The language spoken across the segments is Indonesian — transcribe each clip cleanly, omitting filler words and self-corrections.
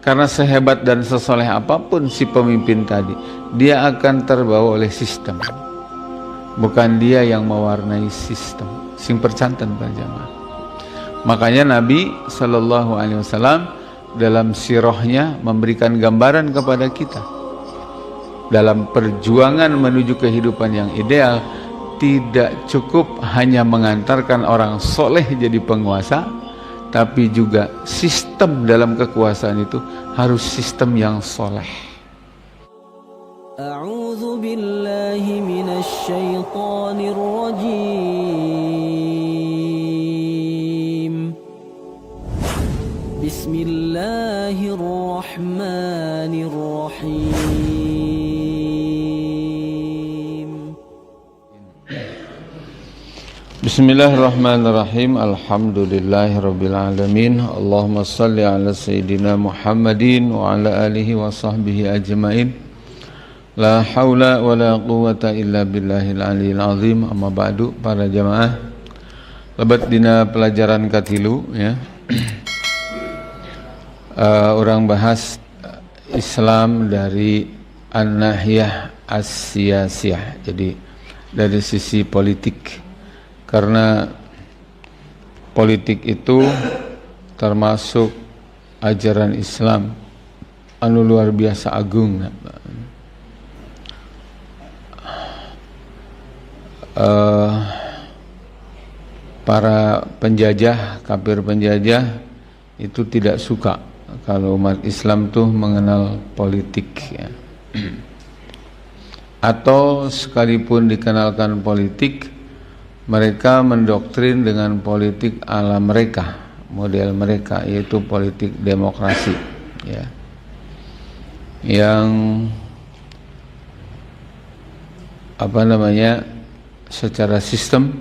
Karena sehebat dan sesoleh apapun si pemimpin tadi, dia akan terbawa oleh sistem. Bukan dia yang mewarnai sistem. Sing percanten para jamaah. Makanya Nabi SAW dalam sirahnya memberikan gambaran kepada kita. Dalam perjuangan menuju kehidupan yang ideal, tidak cukup hanya mengantarkan orang soleh jadi penguasa, tapi juga sistem dalam kekuasaan itu harus sistem yang soleh. A'udzu billahi minasy syaithanir rajim. Bismillahirrahmanirrahim. Bismillahirrahmanirrahim. Alhamdulillahirabbil alamin. Allahumma shalli ala sayyidina Muhammadin wa ala alihi wa sahbihi ajmain. La haula wa la quwwata illa billahil aliyil azim. Amma ba'du, para jamaah. Lebat dina pelajaran katilu ya. Orang bahas Islam dari an-nahiyah as-siyasiyah. Jadi dari sisi politik. Karena politik itu termasuk ajaran Islam anu luar biasa agung. Para penjajah, kafir penjajah itu tidak suka kalau umat Islam tuh mengenal politik ya. Atau sekalipun dikenalkan politik, mereka mendoktrin dengan politik ala mereka, model mereka, yaitu politik demokrasi ya. Yang secara sistem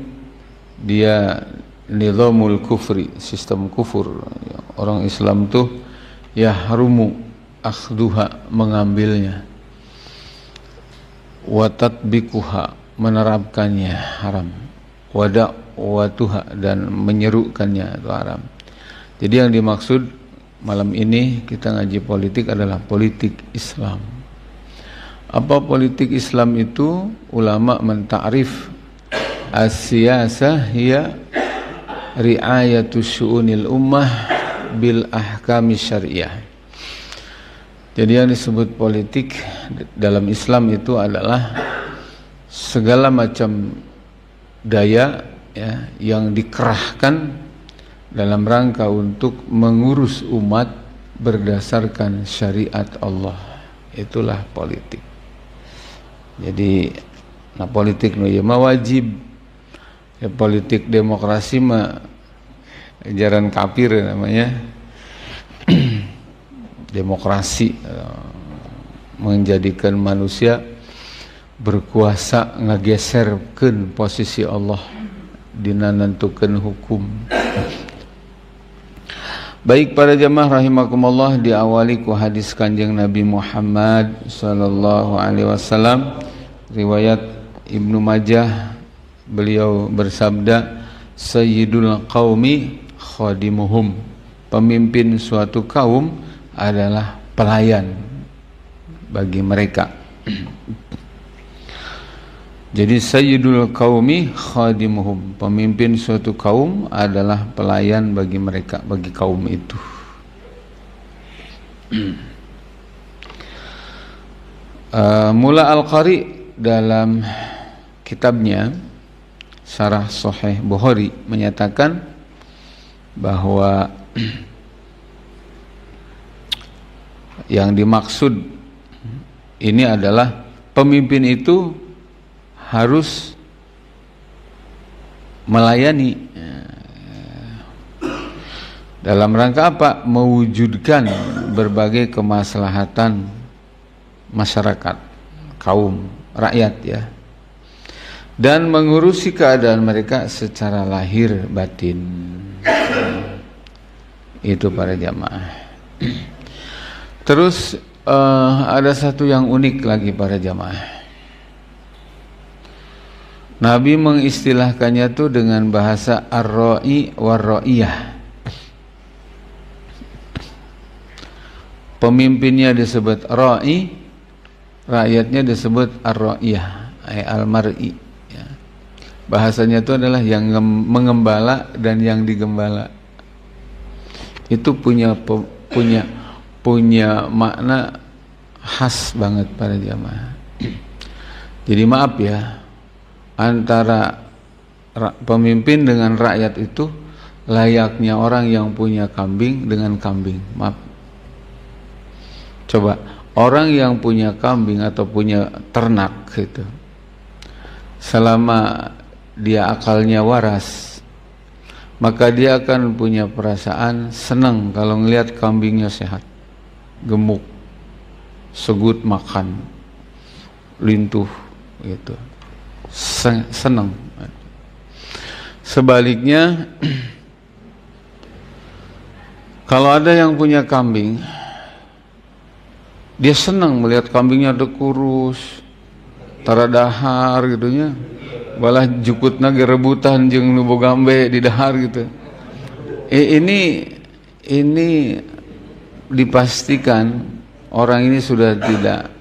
dia nizamul kufri, sistem kufur. Orang Islam tuh yahrumu akhduha, mengambilnya, wa tatbiquha, menerapkannya haram, wada'watuha, dan menyerukannya itu haram. Jadi yang dimaksud malam ini kita ngaji politik adalah politik Islam. Apa politik Islam itu? Ulama menta'rif as-siyasah hiya ri'ayatu syu'unil ummah bil ahkami syariah. Jadi yang disebut politik dalam Islam itu adalah segala macam daya ya, yang dikerahkan dalam rangka untuk mengurus umat berdasarkan syariat Allah. Itulah politik. Jadi politik ya wajib ya, politik demokrasi mah ajaran kafir namanya. Demokrasi menjadikan manusia berkuasa ngageserkeun posisi Allah dina nentukeun hukum. Baik para jamaah rahimakumullah, diawali ku hadis Kanjeng Nabi Muhammad sallallahu alaihi wasallam riwayat Ibnu Majah. Beliau bersabda, sayyidul qaumi khadimuhum, pemimpin suatu kaum adalah pelayan bagi mereka. Jadi sayyidul qaumi khadimuhum, pemimpin suatu kaum adalah pelayan bagi mereka, bagi kaum itu. Mula Al-Qari dalam kitabnya Syarah Sahih Bukhari menyatakan bahwa yang dimaksud ini adalah pemimpin itu harus melayani dalam rangka apa? Mewujudkan berbagai kemaslahatan masyarakat, kaum, rakyat ya, dan mengurusi keadaan mereka secara lahir batin. Itu para jamaah. Terus ada satu yang unik lagi para jamaah. Nabi mengistilahkannya tuh dengan bahasa ar-ra'i war-ra'iyah. pemimpinnya disebut ra'i, rakyatnya disebut ar-ra'iyah, al-mar'i. Ya. Bahasanya itu adalah yang mengembala dan yang digembala. Itu punya makna khas banget pada jamaah. Jadi maaf ya, antara pemimpin dengan rakyat itu layaknya orang yang punya kambing dengan kambing. Maaf. Coba orang yang punya kambing atau punya ternak gitu, selama dia akalnya waras, maka dia akan punya perasaan senang kalau ngelihat kambingnya sehat, gemuk, segut makan, lintuh gitu, senang. Sebaliknya, kalau ada yang punya kambing, dia senang melihat kambingnya ada kurus, taradahar gitunya, balah jukutna ge rebutan jeung nu boga gambe di dahar gitu. Ini dipastikan orang ini sudah tidak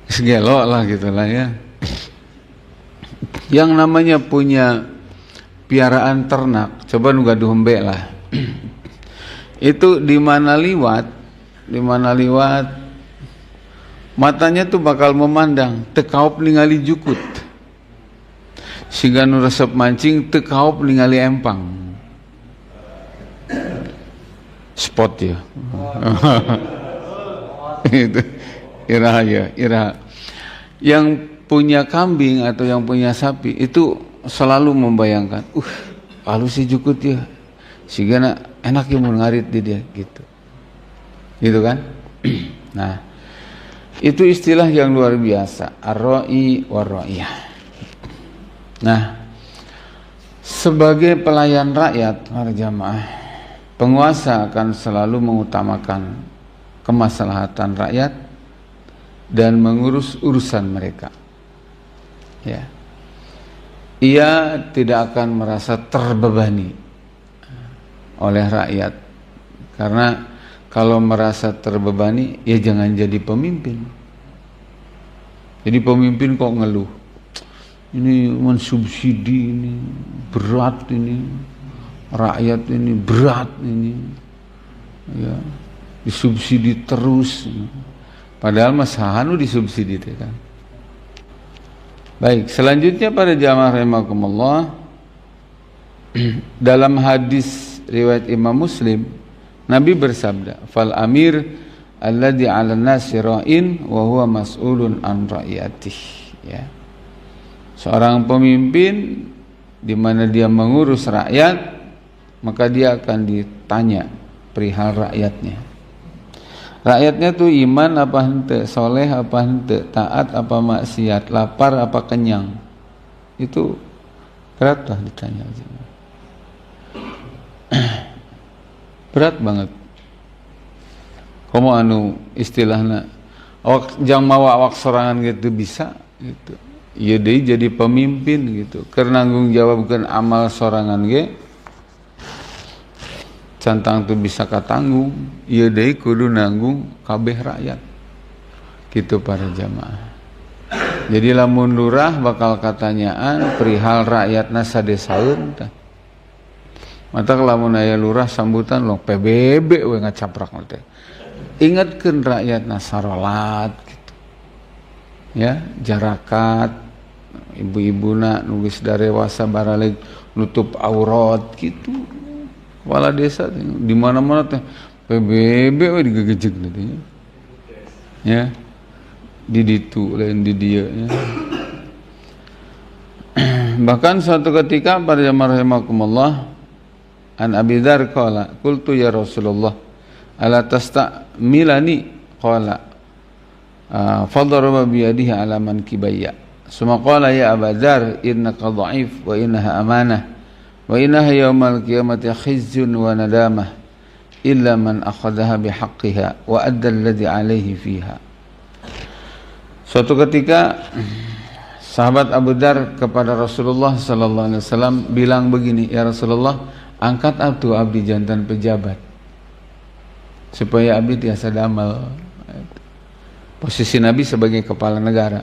segelo lah gitulah ya. Yang namanya punya piaraan ternak, coba nu gaduh hembe lah. Itu di mana liwat matanya tuh bakal memandang tekaup ningali jukut, sehingga nu resep mancing tekaup ningali empang spot ya. Itu iraha yang punya kambing atau yang punya sapi itu selalu membayangkan halus si jukut ya, sehingga enak ya mau ngarit di dia gitu kan. Nah, itu istilah yang luar biasa, ar-ra'i war-ra'iyah. Nah, sebagai pelayan rakyat, para jamaah, penguasa akan selalu mengutamakan kemaslahatan rakyat dan mengurus urusan mereka. Ya. Ia tidak akan merasa terbebani oleh rakyat, karena kalau merasa terbebani, ya jangan jadi pemimpin. Jadi pemimpin kok ngeluh, ini mensubsidi, ini berat, ini rakyat ini berat, ini ya disubsidi terus. Padahal masahanu disubsidi kan. Baik, selanjutnya pada jamaah rahimakumullah, dalam hadis riwayat Imam Muslim, Nabi bersabda, "Fal amir alladzi 'alan nasi ra'in wa huwa mas'ulun an ra'iyatih." Ya. Seorang pemimpin di mana dia mengurus rakyat, maka dia akan ditanya perihal rakyatnya. Rakyatnya tuh iman apa hente, soleh apa hente, taat apa maksiat, lapar apa kenyang. Itu berat lah ditanya. Berat banget. Komo anu istilahna awak jang mawa awak sorangan gitu bisa gitu. Ieu deui jadi pemimpin gitu. Keur nanggung jawabkeun amal sorangan ge cantang tuh bisa katanggung. Ieu deui kudu nanggung kabeh rakyat. Gitu para jamaah. Jadi lamun lurah bakal katanyaan perihal rakyatna sadesaeun tah. Mata lamun aya lurah sambutan lo PBB we ngacaprak teh. Ingatkeun rakyatna sarolat gitu. Ya, jarakat, ibu-ibuna nu geus darewasa baraleg nutup aurat gitu. Kepala desa di mana-mana teh PBB we digegejeg teh. Ya. Di ditu lain di dieu ya. Bahkan suatu ketika para jamaah rahimakumullah, An Abi Dzar qala qultu ya Rasulullah ala tastamilani qala fadaraba bi yadihi ala mankibaya summa qala ya Aba Dzar innaka dha'if wa innaha amanah wa innaha yaumal qiyamati khizyun wa nadamah illa man akhadhaha bihaqqiha wa adda alladhi alaihi fiha. Suatu ketika sahabat Abu Dzar kepada Rasulullah sallallahu alaihi wasallam bilang begini, ya Rasulullah, angkat atuh abdi jantan pejabat. supaya abdi tiasa damel. Posisi Nabi sebagai kepala negara.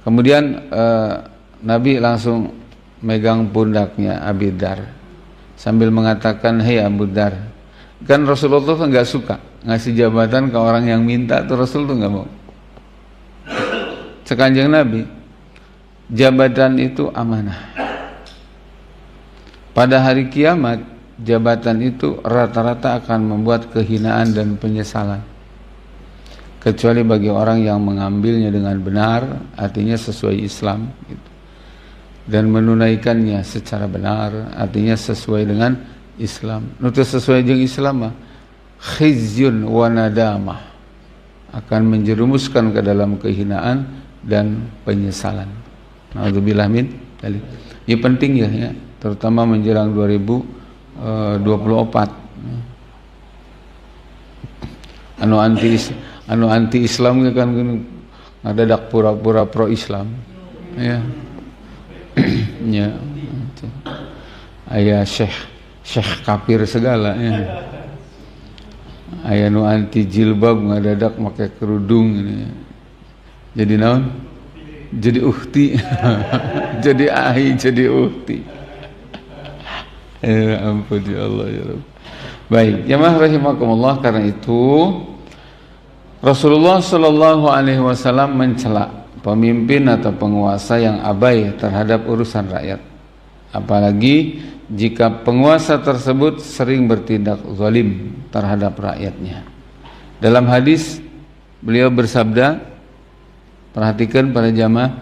Kemudian Nabi langsung megang pundaknya Abi Dar sambil mengatakan, "Hei Abu Dar." Kan Rasulullah tuh nggak suka ngasih jabatan ke orang yang minta, tuh Rasul tuh nggak mau. Sekanjeng Nabi, jabatan itu amanah. Pada hari kiamat, jabatan itu rata-rata akan membuat kehinaan dan penyesalan. Kecuali bagi orang yang mengambilnya dengan benar, artinya sesuai Islam gitu. Dan menunaikannya secara benar, artinya sesuai dengan Islam. Nutu sesuai dengan Islam mah khizyun wa nadamah, akan menjerumuskan ke dalam kehinaan dan penyesalan. Nauzubillah min dzalik. Ini penting ya, terutama menjelang 2024. Anu anti Islam kan ada dak pura-pura pro Islam ya. Ya. Aya syekh kafir segala ya. Aya nu anti jilbab ngadadak make kerudung ini. Jadi naon? Jadi uhti. Jadi ahi, jadi uhti. Ya ampun ya Allah ya Rabb. Baik, jamaah rahimakumullah, karena itu Rasulullah Shallallahu Alaihi Wasallam mencela pemimpin atau penguasa yang abai terhadap urusan rakyat, apalagi jika penguasa tersebut sering bertindak zalim terhadap rakyatnya. Dalam hadis beliau bersabda, perhatikan para jamaah,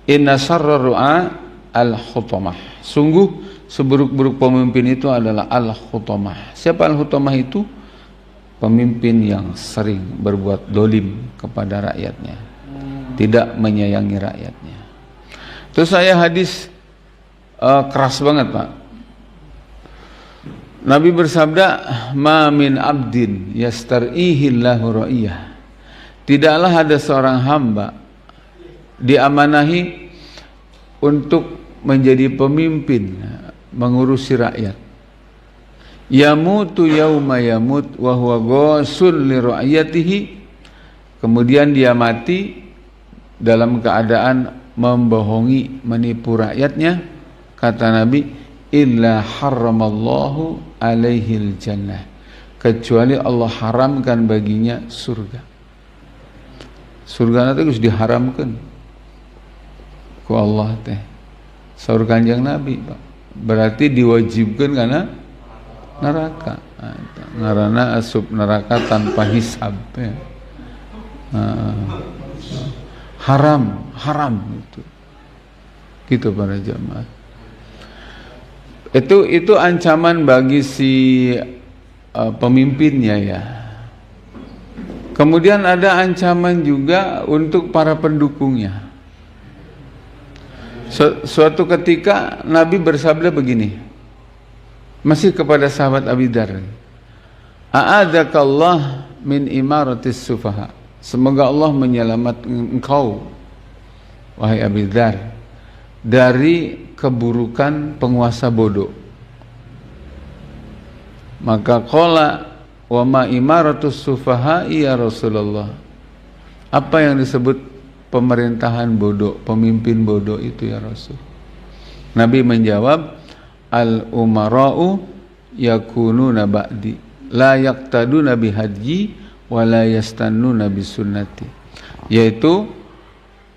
inna syarrar ru'a al-hutamah. Sungguh seburuk-buruk pemimpin itu adalah al-hutamah. Siapa al-hutamah itu? Pemimpin yang sering berbuat dolim kepada rakyatnya, tidak menyayangi rakyatnya. Terus saya hadis keras banget Pak. Nabi bersabda, ma min abdin yastar'ihillahu ra'iyah. Tidaklah ada seorang hamba diamanahi untuk menjadi pemimpin, mengurusi rakyat. Yamutu yauma yamut wa huwa ghasul li ra'iyatihi. Kemudian dia mati dalam keadaan membohongi, menipu rakyatnya. Kata Nabi, illa harramallahu alaihil jannah, kecuali Allah haramkan baginya surga. Surga nanti harus diharamkan ku Allah teh. Saur Kanjeng Nabi Pak. Berarti diwajibkan karena neraka. Ngarana asup neraka tanpa hisab ya. Haram itu. Gitu para jamaah. Itu ancaman bagi si pemimpinnya ya. Kemudian ada ancaman juga untuk para pendukungnya. Suatu ketika Nabi bersabda begini, masih kepada sahabat Abi Dar, a'adakallah min imaratis sufaha. Semoga Allah menyelamatkan engkau wahai Abi Dar dari keburukan penguasa bodoh. Maka qala wa ma imaratus sufaha ya Rasulullah. Apa yang disebut pemerintahan bodoh, pemimpin bodoh itu ya Rasul? Nabi menjawab, al umara'u yakununa ba'di la yaqtaduna bihadyi wa la yastannuna bisunnati. Yaitu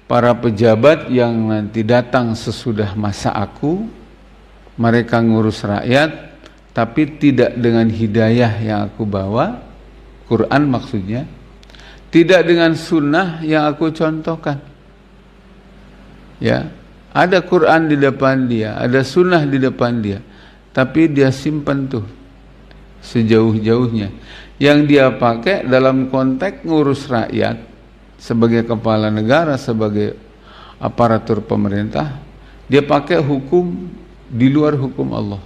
para pejabat yang nanti datang sesudah masa aku, mereka ngurus rakyat tapi tidak dengan hidayah yang aku bawa, Quran maksudnya, tidak dengan sunnah yang aku contohkan. Ya, ada Quran di depan dia, ada sunnah di depan dia, tapi dia simpan tuh sejauh-jauhnya. Yang dia pakai dalam konteks ngurus rakyat sebagai kepala negara, sebagai aparatur pemerintah, dia pakai hukum di luar hukum Allah.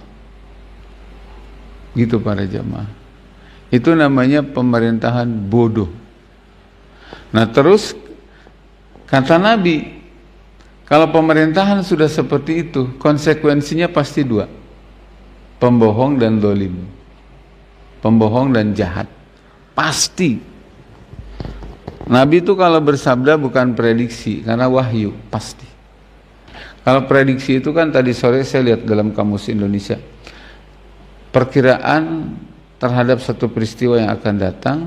Gitu para jamaah. Itu namanya pemerintahan bodoh. Nah terus kata Nabi, kalau pemerintahan sudah seperti itu, konsekuensinya pasti dua, pembohong dan dolim. pembohong dan jahat. Pasti. Nabi itu kalau bersabda bukan prediksi, karena wahyu, pasti. Kalau prediksi itu kan tadi sore saya lihat dalam Kamus Indonesia, perkiraan terhadap satu peristiwa yang akan datang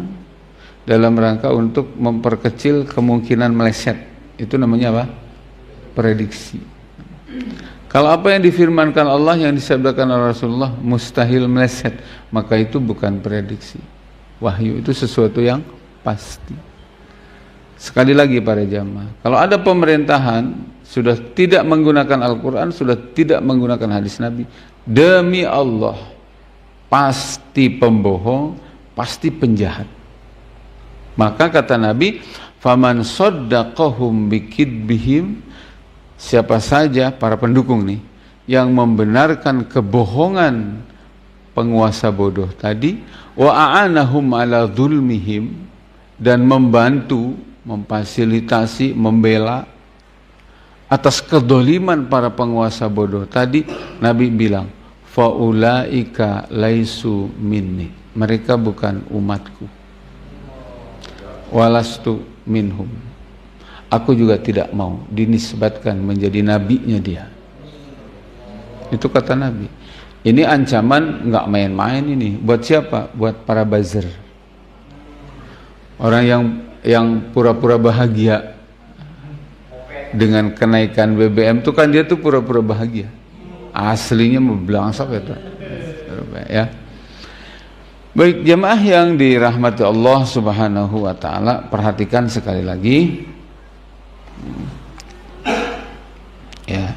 dalam rangka untuk memperkecil kemungkinan meleset. Itu namanya apa? Prediksi. Kalau apa yang difirmankan Allah, yang disabdakan oleh Rasulullah mustahil meleset, maka itu bukan prediksi. Wahyu itu sesuatu yang pasti. Sekali lagi para jamaah, kalau ada pemerintahan sudah tidak menggunakan Al-Quran, sudah tidak menggunakan hadis Nabi, demi Allah pasti pembohong, pasti penjahat. Maka kata Nabi, faman saddaqahum bikidbihim, siapa saja para pendukung nih yang membenarkan kebohongan penguasa bodoh tadi, wa a'anahum ala dzulmihim, dan membantu, memfasilitasi, membela atas kedoliman para penguasa bodoh tadi, Nabi bilang, faulaika laisu minni, mereka bukan umatku, walastu minhum, aku juga tidak mau dinisbatkan menjadi nabinya dia. Itu kata Nabi. Ini ancaman nggak main-main ini. Buat siapa? Buat para buzzer, orang yang pura-pura bahagia dengan kenaikan BBM itu kan, dia tuh pura-pura bahagia, aslinya membelangsap ya. Baik jemaah yang dirahmati Allah Subhanahu wa taala, perhatikan sekali lagi ya.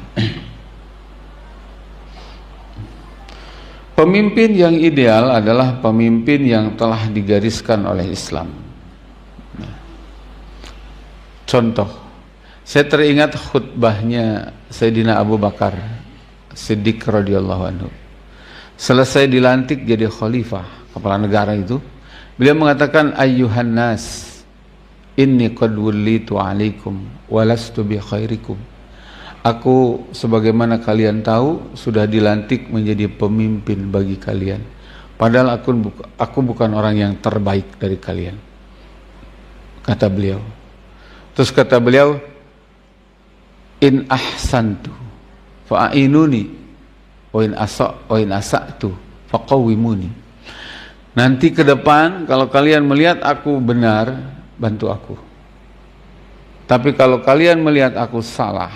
Pemimpin yang ideal adalah pemimpin yang telah digariskan oleh Islam. Contoh, saya teringat khutbahnya Sayyidina Abu Bakar Siddiq radhiyallahu anhu. Selesai dilantik jadi khalifah, kepala negara itu, beliau mengatakan, ayyuhan nas, inni qad wullitu alaikum walastu bi khairikum. Aku sebagaimana kalian tahu sudah dilantik menjadi pemimpin bagi kalian, padahal aku bukan orang yang terbaik dari kalian, kata beliau. Terus kata beliau, in ahsantu fa'inuni wa in asa'tu faqawwimuni. Nanti ke depan kalau kalian melihat aku benar, bantu aku. Tapi kalau kalian melihat aku salah,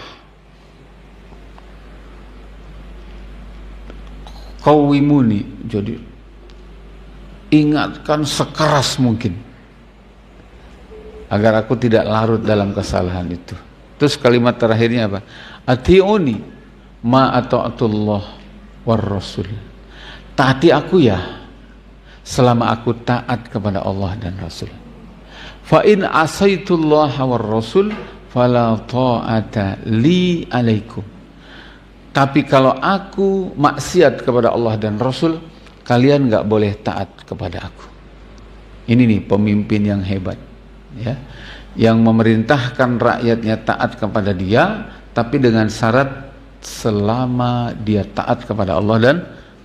qawwimuni, jadi ingatkan sekeras mungkin agar aku tidak larut dalam kesalahan itu. Terus kalimat terakhirnya apa? Ati'uni ma ata'atullah war rasul. Taati aku ya selama aku taat kepada Allah dan Rasul. Fa in asaitullah war rasul fala ta'ata li alaikum. Tapi kalau aku maksiat kepada Allah dan Rasul, kalian enggak boleh taat kepada aku. Ini nih pemimpin yang hebat, ya, yang memerintahkan rakyatnya taat kepada dia, tapi dengan syarat selama dia taat kepada Allah dan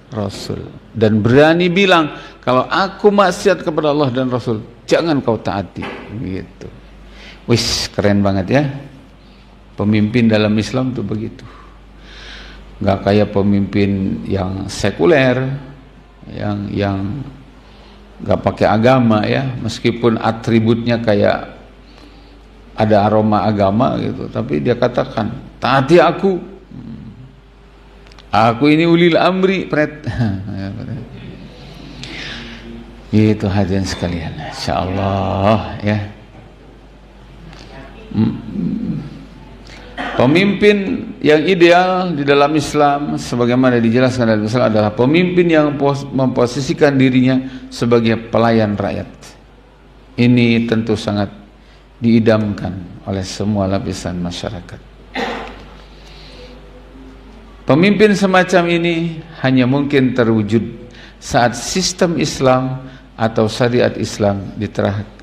Rasul, dan berani bilang kalau aku maksiat kepada Allah dan Rasul, jangan kau taati, gitu. Wis, keren banget ya. Pemimpin dalam Islam tuh begitu. Nggak kayak pemimpin yang sekuler, yang nggak pakai agama ya, meskipun atributnya kayak ada aroma agama gitu, tapi dia katakan taati aku ini ulil amri, pret. Itu hadirin sekalian, insyaallah ya. Pemimpin yang ideal di dalam Islam sebagaimana dijelaskan dalam Islam adalah pemimpin yang memposisikan dirinya sebagai pelayan rakyat. Ini tentu sangat diidamkan oleh semua lapisan masyarakat. Pemimpin semacam ini hanya mungkin terwujud saat sistem Islam atau syariat Islam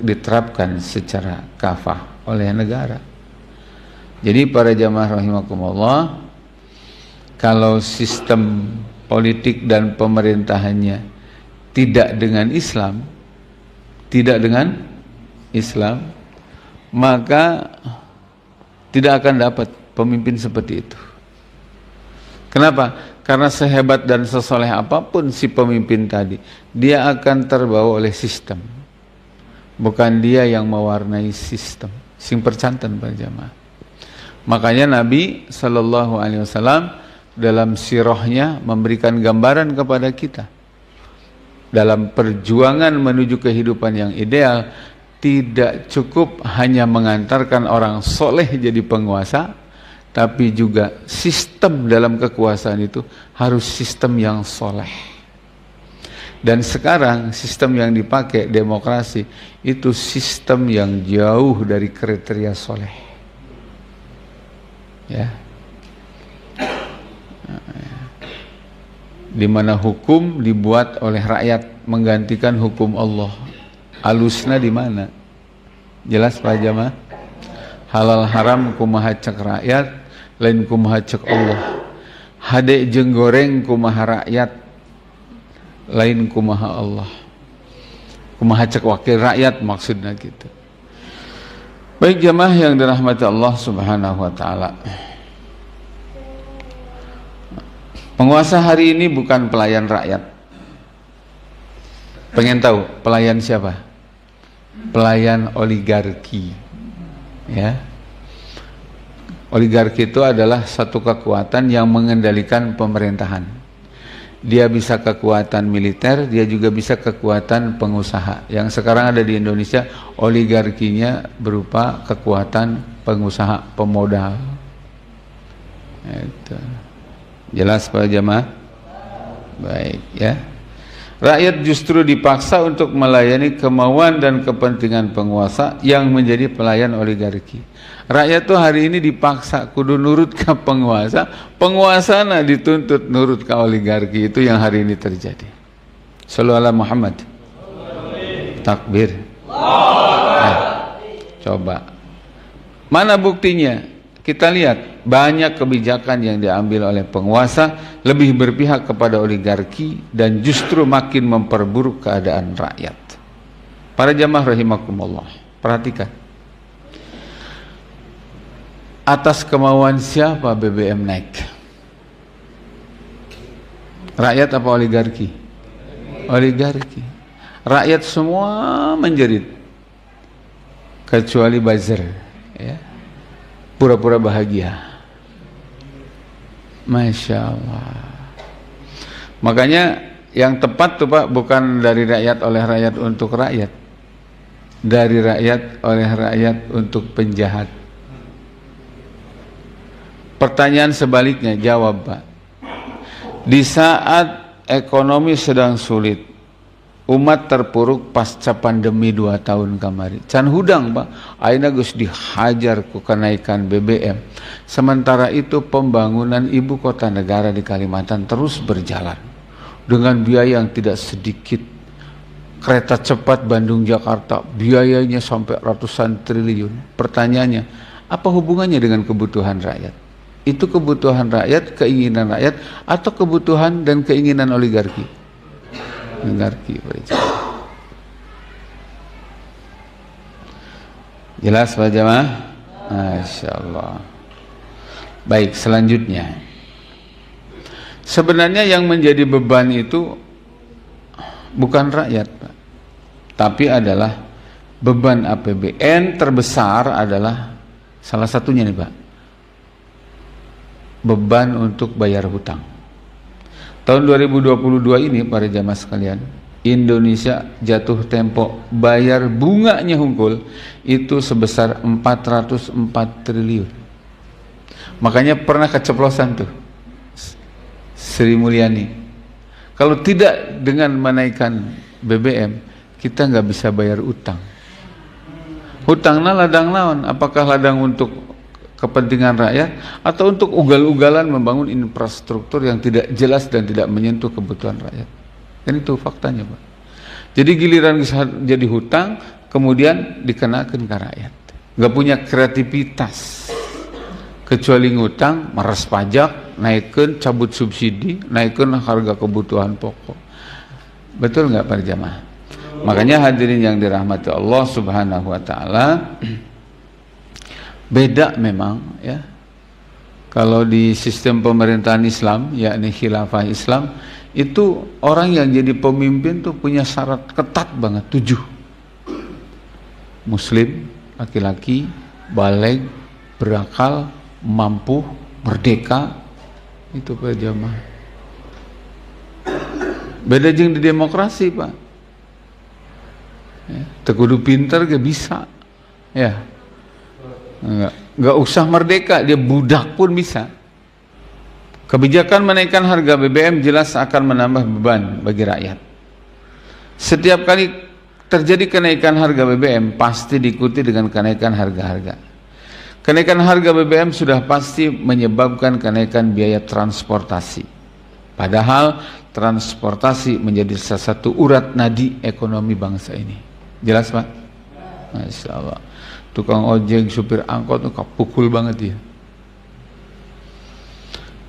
diterapkan secara kafah oleh negara. Jadi para jamaah rahimakumullah, kalau sistem politik dan pemerintahannya tidak dengan Islam, maka tidak akan dapat pemimpin seperti itu. Kenapa? Karena sehebat dan sesoleh apapun si pemimpin tadi, dia akan terbawa oleh sistem. Bukan dia yang mewarnai sistem. Sing percanten para jamaah. Makanya Nabi SAW dalam sirahnya memberikan gambaran kepada kita. Dalam perjuangan menuju kehidupan yang ideal, tidak cukup hanya mengantarkan orang soleh jadi penguasa, tapi juga sistem dalam kekuasaan itu harus sistem yang soleh. Dan sekarang sistem yang dipakai demokrasi itu sistem yang jauh dari kriteria soleh. Ya. Di mana hukum dibuat oleh rakyat menggantikan hukum Allah. Alusna di mana? Jelas Pak Jamaah? Halal haram kumaha cek rakyat, lain kumaha cek Allah. Hade jeung goreng kumaha rakyat, lain kumaha Allah. Kumaha cek wakil rakyat maksudnya gitu. Baik jamaah yang dirahmati Allah Subhanahu wa taala. Penguasa hari ini bukan pelayan rakyat. Pengen tahu pelayan siapa? Pelayan oligarki. Ya. Oligarki itu adalah satu kekuatan yang mengendalikan pemerintahan. Dia bisa kekuatan militer, dia juga bisa kekuatan pengusaha. Yang sekarang ada di Indonesia, oligarkinya berupa kekuatan pengusaha, pemodal. Itu. Jelas para jamaah? Baik ya. Rakyat justru dipaksa untuk melayani kemauan dan kepentingan penguasa yang menjadi pelayan oligarki. Rakyat tuh hari ini dipaksa kudu nurut ke penguasa, penguasa dituntut nurut ke oligarki. Itu yang hari ini terjadi. Shallallahu alaihi Muhammad. Takbir. Coba. Mana buktinya? Kita lihat banyak kebijakan yang diambil oleh penguasa lebih berpihak kepada oligarki dan justru makin memperburuk keadaan rakyat. Para jamaah rahimakumullah, perhatikan. Atas kemauan siapa BBM naik? Rakyat apa oligarki? Oligarki. Rakyat semua menjerit kecuali buzzer, ya. Pura-pura bahagia. Masya Allah. Makanya yang tepat tuh Pak, bukan dari rakyat oleh rakyat untuk rakyat, dari rakyat oleh rakyat untuk penjahat. Pertanyaan sebaliknya, jawab Pak. Di saat ekonomi sedang sulit, umat terpuruk pasca pandemi 2 tahun kemarin. Can hudang Pak, ayeuna geus dihajar ku kenaikan BBM. Sementara itu pembangunan ibu kota negara di Kalimantan terus berjalan dengan biaya yang tidak sedikit. Kereta cepat Bandung-Jakarta biayanya sampai ratusan triliun. Pertanyaannya, apa hubungannya dengan kebutuhan rakyat? Itu kebutuhan rakyat, keinginan rakyat, atau kebutuhan dan keinginan oligarki? Oligarki. Jelas Pak Jamaah? Masya Allah. Baik, selanjutnya, sebenarnya yang menjadi beban itu bukan rakyat Pak, tapi adalah beban APBN terbesar adalah salah satunya nih Pak, beban untuk bayar hutang. Tahun 2022 ini para jamaah sekalian, Indonesia jatuh tempo bayar bunganya hungkul itu sebesar 404 triliun. Makanya pernah keceplosan tuh Sri Mulyani, kalau tidak dengan menaikkan BBM kita nggak bisa bayar utang. Hutangnya ladang naon? Apakah ladang untuk kepentingan rakyat atau untuk ugal-ugalan membangun infrastruktur yang tidak jelas dan tidak menyentuh kebutuhan rakyat? Dan itu faktanya Pak. Jadi giliran jadi hutang kemudian dikenakan ke rakyat, nggak punya kreativitas kecuali ngutang, meres pajak, naikkan, cabut subsidi, naikkan harga kebutuhan pokok. Betul nggak para jamaah? Makanya hadirin yang dirahmati Allah Subhanahu wa taala, beda memang ya. Kalau di sistem pemerintahan Islam, yakni khilafah Islam, itu orang yang jadi pemimpin tuh punya syarat ketat banget, 7. Muslim, laki-laki, baligh, berakal, mampu, merdeka. Itu para jamaah. Beda jeung di demokrasi, Pak. Ya, tekudu pinter gak bisa. Ya. Enggak usah merdeka, dia budak pun bisa. Kebijakan menaikkan harga BBM jelas akan menambah beban bagi rakyat. Setiap kali terjadi kenaikan harga BBM pasti diikuti dengan kenaikan harga-harga. Kenaikan harga BBM sudah pasti menyebabkan kenaikan biaya transportasi. Padahal transportasi menjadi salah satu urat nadi ekonomi bangsa ini. Jelas, Pak? Masya Allah. Tukang ojek, supir angkot tuh pukul banget dia.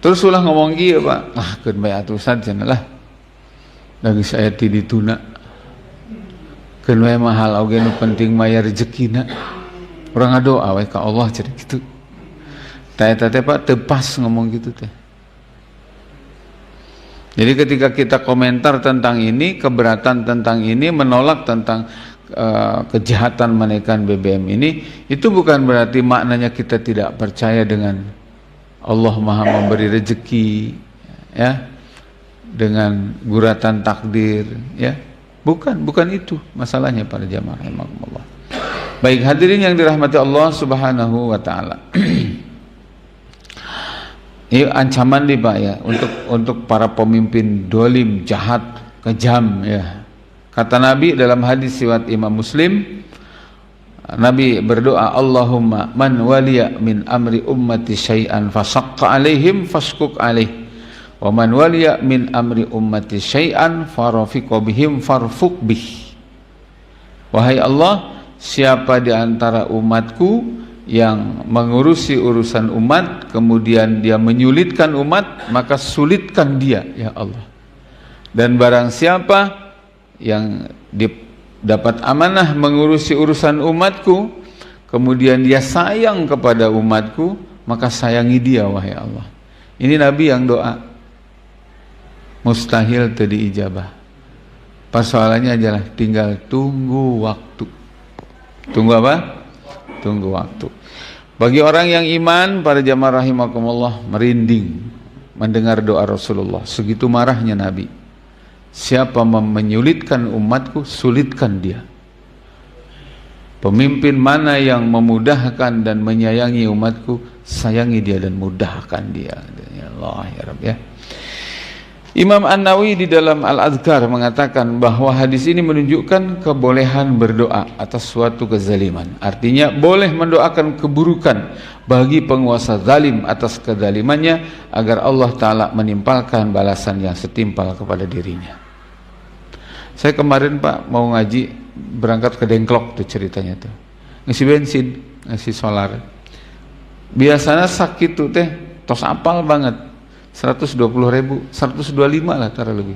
Terus ulah ngomong gitu, Pak. Keun bae atusan cenah lah. Lagi saya ti dituna. Keun bae mahal oge nu penting mah rezekina. Urang ngadoa we ka Allah cenah kitu. Tah eta teh Pak teu pas ngomong gitu teh. Jadi ketika kita komentar tentang ini, keberatan tentang ini, menolak tentang kejahatan menaikkan BBM ini, itu bukan berarti maknanya kita tidak percaya dengan Allah Maha memberi rezeki, ya, dengan guratan takdir, ya, bukan itu masalahnya para jamaah rahimakumullah. Baik hadirin yang dirahmati Allah Subhanahu wa taala. Ini ancaman nih Pak ya untuk para pemimpin dolim, jahat, kejam ya. Kata Nabi dalam hadis riwayat Imam Muslim, Nabi berdoa, Allahumma man waliya min amri ummati syai'an fasaqqa alaihim faskuk alaih, wa man waliya min amri ummati syai'an farafiqa bihim farfuq bih. Wahai Allah, siapa di antara umatku yang mengurusi urusan umat kemudian dia menyulitkan umat, maka sulitkan dia ya Allah. Dan barang siapa yang dapat amanah mengurusi urusan umatku kemudian dia sayang kepada umatku, maka sayangi dia wahai Allah. Ini Nabi yang doa, mustahil tadi ijabah. Persoalannya adalah tinggal tunggu waktu. Tunggu apa? Tunggu waktu. Bagi orang yang iman, para jamaah rahimakumullah, merinding mendengar doa Rasulullah. Segitu marahnya Nabi. Siapa menyulitkan umatku, sulitkan dia. Pemimpin mana yang memudahkan dan menyayangi umatku, sayangi dia dan mudahkan dia. Ya Allah ya Rabb ya. Imam An-Nawawi di dalam Al-Adhkar mengatakan bahwa hadis ini menunjukkan kebolehan berdoa atas suatu kezaliman. Artinya boleh mendoakan keburukan bagi penguasa zalim atas kezalimannya agar Allah Ta'ala menimpalkan balasan yang setimpal kepada dirinya. Saya kemarin Pak mau ngaji, berangkat ke Dengklok tuh ceritanya tuh. Ngisi bensin, ngisi solar. Biasanya sakit tuh teh tos apal banget. 120.000, 125 lah tara lebih.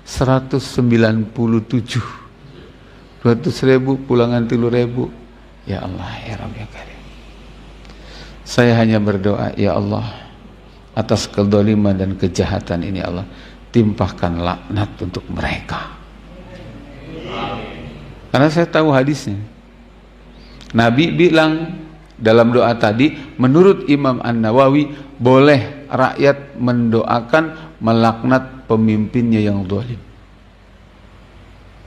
197. 200.000 pulangan 3.000. Ya Allah ya Rabb ya Karim. Saya hanya berdoa, ya Allah, atas kezaliman dan kejahatan ini Allah, timpahkan laknat untuk mereka. Karena saya tahu hadisnya. Nabi bilang dalam doa tadi, menurut Imam An-Nawawi, boleh rakyat mendoakan melaknat pemimpinnya yang zalim.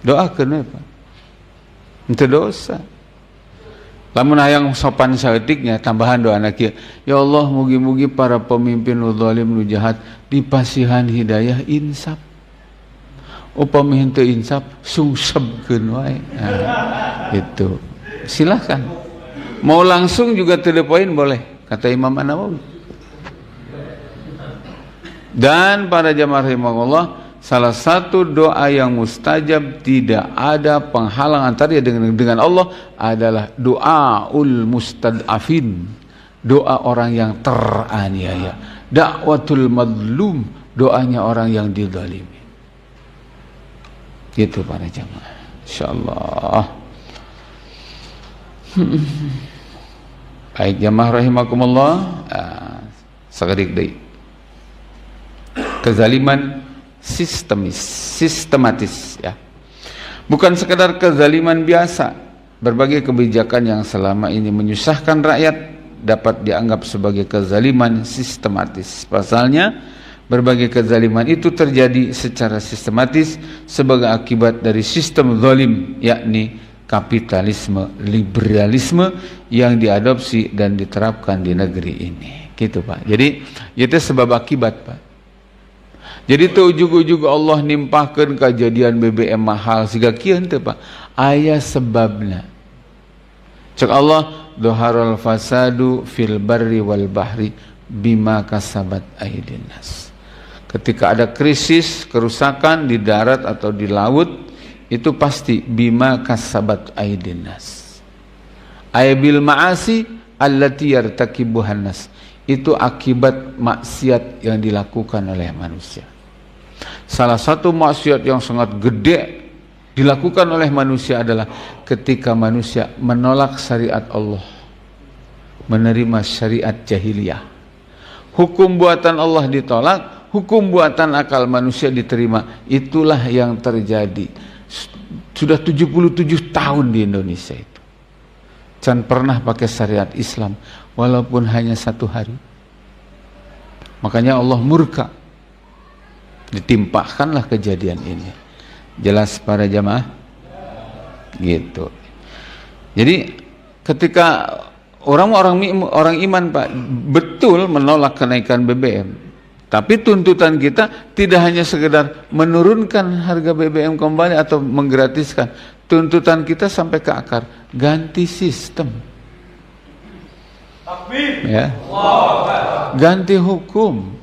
Doakan apa? Itu dosa. Lamun hayang sopan saeutiknya tambahan doa kieu. Ya Allah, mugi-mugi para pemimpin nu zalim nu jahat dipasihan hidayah insaf. Upami henteu insaf sungsebkeun wae. Nah, itu. Silakan. Mau langsung juga to the point boleh, kata Imam An-Nawawi. Dan para jamaah rahimahullah, salah satu doa yang mustajab tidak ada penghalang antara dengan Allah adalah doaul mustad'afin, doa orang yang teraniaya, dakwatul madlum, doanya orang yang dizalimi. Gitu para jamaah. Insyaallah. Baik jamaah rahimakumullah. Sagadik deui. Kezaliman sistematis ya. Bukan sekedar kezaliman biasa. Berbagai kebijakan yang selama ini menyusahkan rakyat dapat dianggap sebagai kezaliman sistematis. Pasalnya, berbagai kezaliman itu terjadi secara sistematis sebagai akibat dari sistem zalim, yakni kapitalisme, liberalisme yang diadopsi dan diterapkan di negeri ini. Gitu Pak. Jadi, itu sebab akibat Pak. Jadi itu ujug-ujug Allah nimpahkan kejadian BBM mahal siga kieu henteu Pak. Aya sebabna. Cek Allah, dhaharal fasadu fil barri wal bahri bima kasabat aydin nas. Ketika ada krisis, kerusakan di darat atau di laut, itu pasti bima kasabat aydin nas. Ayabil ma'asi allati yartakibuhan nas. Itu akibat maksiat yang dilakukan oleh manusia. Salah satu maksiat yang sangat gede dilakukan oleh manusia adalah ketika manusia menolak syariat Allah, menerima syariat jahiliyah. Hukum buatan Allah ditolak, hukum buatan akal manusia diterima. Itulah yang terjadi. Sudah 77 tahun di Indonesia itu. Jangan pernah pakai syariat Islam walaupun hanya 1 hari. Makanya Allah murka. Ditimpahkanlah kejadian ini. Jelas para jamaah? Gitu. Jadi ketika orang iman Pak betul menolak kenaikan BBM, tapi tuntutan kita tidak hanya sekedar menurunkan harga BBM kembali atau menggratiskan. Tuntutan kita sampai ke akar, ganti sistem. Ya. Ganti hukum.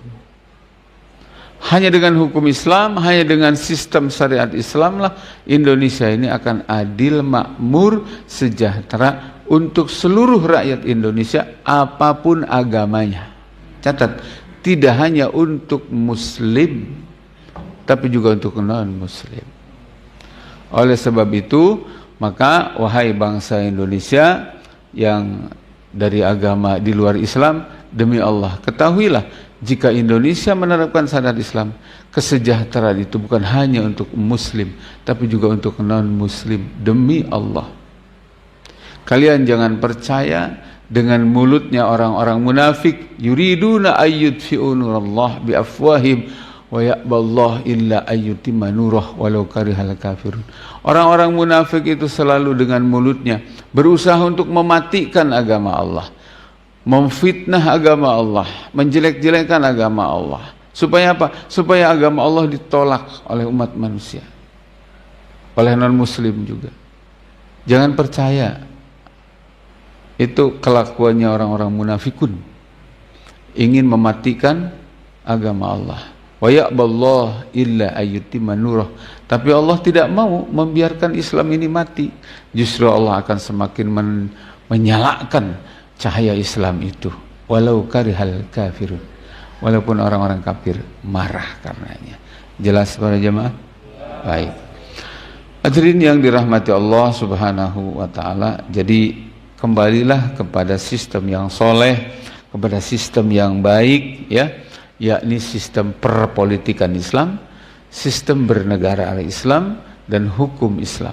Hanya dengan hukum Islam, hanya dengan sistem syariat Islam lah Indonesia ini akan adil, makmur, sejahtera untuk seluruh rakyat Indonesia apapun agamanya. Catat, tidak hanya untuk Muslim, tapi juga untuk non-Muslim. Oleh sebab itu, maka wahai bangsa Indonesia yang dari agama di luar Islam, demi Allah, ketahuilah jika Indonesia menerapkan syariat Islam, kesejahteraan itu bukan hanya untuk Muslim, tapi juga untuk non-Muslim. Demi Allah. Kalian jangan percaya dengan mulutnya orang-orang munafik. Yuriduna ayyudfi'u nurallah biafwahim wa ya'ballah illa ayyutimma nurah walau karihal kafirun. Orang-orang munafik itu selalu dengan mulutnya berusaha untuk mematikan agama Allah, memfitnah agama Allah, menjelek-jelekan agama Allah. Supaya apa? Supaya agama Allah ditolak oleh umat manusia, oleh non-muslim juga. Jangan percaya. Itu kelakuannya orang-orang munafikun. Ingin mematikan agama Allah. Wa ya'ballah illa ayyutimma nurah. Tapi Allah tidak mau membiarkan Islam ini mati. Justru Allah akan semakin menyalakan cahaya Islam itu, walau karihal kafirun, walaupun orang-orang kafir marah karenanya. Jelas para jemaah? Baik. Hadirin yang dirahmati Allah Subhanahu wa taala, jadi kembalilah kepada sistem yang soleh, kepada sistem yang baik ya, yakni sistem perpolitikan Islam, sistem bernegara Islam dan hukum Islam.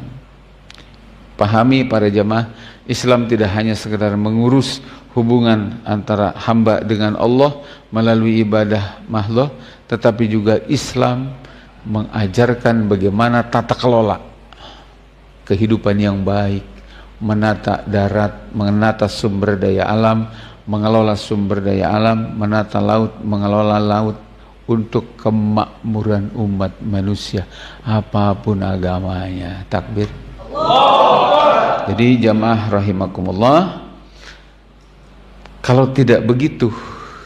Pahami para jemaah, Islam tidak hanya sekedar mengurus hubungan antara hamba dengan Allah melalui ibadah mahdoh, tetapi juga Islam mengajarkan bagaimana tata kelola kehidupan yang baik, menata darat, menata sumber daya alam, mengelola sumber daya alam, menata laut, mengelola laut untuk kemakmuran umat manusia apapun agamanya. Takbir. Jadi jamaah rahimakumullah, kalau tidak begitu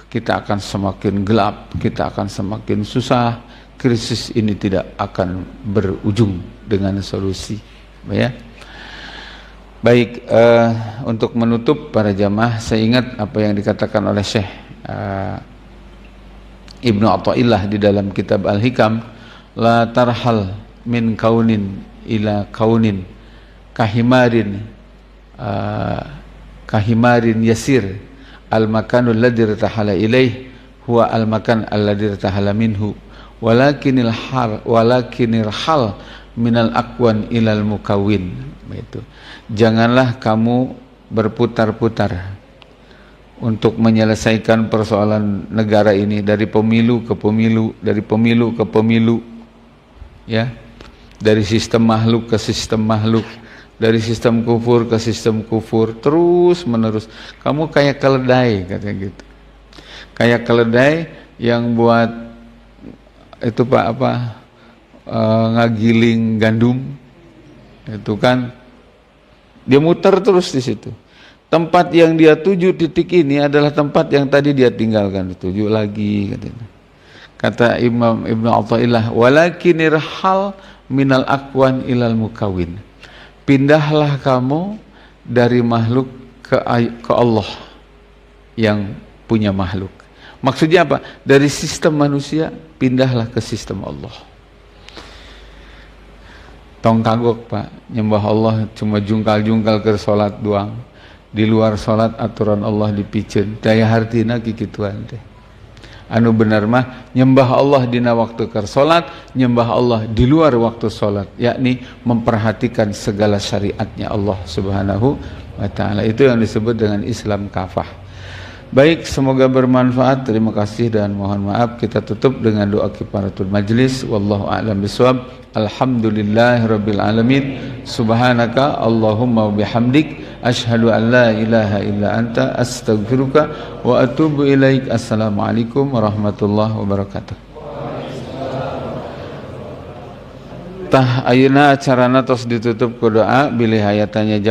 kita akan semakin gelap, kita akan semakin susah, krisis ini tidak akan berujung dengan solusi ya. Baik, untuk menutup para jamaah, saya ingat apa yang dikatakan oleh Syekh Ibnu Athaillah di dalam kitab Al-Hikam, la tarhal min kaunin ila kaunin kahimarin yasir al makanul ladzi irtahala ilaih huwa al makan alladzi irtahala minhu walakinil hal minal aqwan ilal mukawin. Itu janganlah kamu berputar-putar untuk menyelesaikan persoalan negara ini dari pemilu ke pemilu, dari pemilu ke pemilu, ya, dari sistem makhluk ke sistem makhluk, dari sistem kufur ke sistem kufur, terus menerus. Kamu kayak keledai, katanya gitu. Kayak keledai yang buat itu ngagiling gandum, itu kan dia muter terus di situ. Tempat yang dia tuju titik ini adalah tempat yang tadi dia tinggalkan, tuju lagi, katanya. Kata Imam Ibnu Athaillah, walakinir hal minal aqwan ilal mukawin. Pindahlah kamu dari makhluk ke Allah yang punya makhluk. Maksudnya apa? Dari sistem manusia pindahlah ke sistem Allah. Tong kagok Pak, nyembah Allah cuma jungkal-jungkal ke salat doang. Di luar salat aturan Allah dipicen. Daya hartina kikituan teh. Anu benar mah nyembah Allah dina waktu keur salat, nyembah Allah di luar waktu salat, yakni memperhatikan segala syariatnya Allah Subhanahu wa taala. Itu yang disebut dengan Islam kafah. Baik, semoga bermanfaat. Terima kasih dan mohon maaf. Kita tutup dengan doa kifaratul majlis. Wallahu a'lam bishawab. Alhamdulillahirabbil alamin. Subhanaka Allahumma wa bihamdik asyhadu an la ilaha illa anta astaghfiruka wa atubu ilaik. Assalamualaikum warahmatullahi wabarakatuh. Tah ayeuna acarana tos ditutup ku doa bilih hayatannya